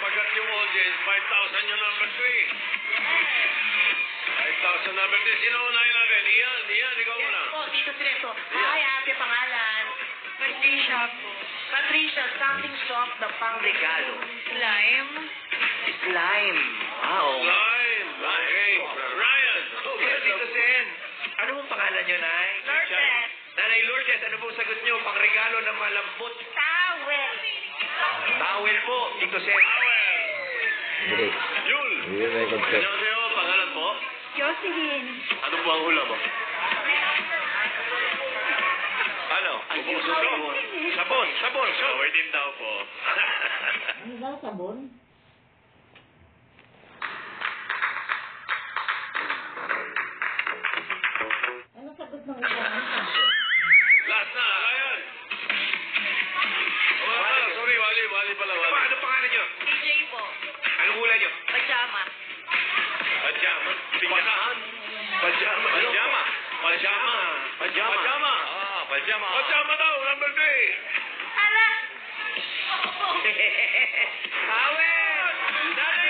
pagkat yung audience, 5,000 yung number 3. 5,000 number 3. Sino unahin natin? Ian, ikaw muna. Po, Tito Sireso. Hi, ate, pangalan. Patricia po. Patricia, something soft na pang regalo. Slime. Slime. Oo. Ryan. Ryan. Yes, Tito Sen. Ano pong pangalan nyo, Nay? Lourdes. Nanay Lourdes, ano pong sagot nyo? Pangregalo na malambot. Towel. Towel po, Tito Sen. Yul. concept. Annyeonghaseyo, pangalan po? Jocelyn. Ano po ang hula mo? Ano? Sabon. Shower din daw po. Ano daw, sabon? Ano sagot ng usapan? Last na, Ryan. Sorry, Wally pala. Ano pangalan nyo? DJ po. Ano hula nyo? Pajama. Pajama. Pinahan. Pajama. Pajama daw, number 3. Hala. Towel! Nanay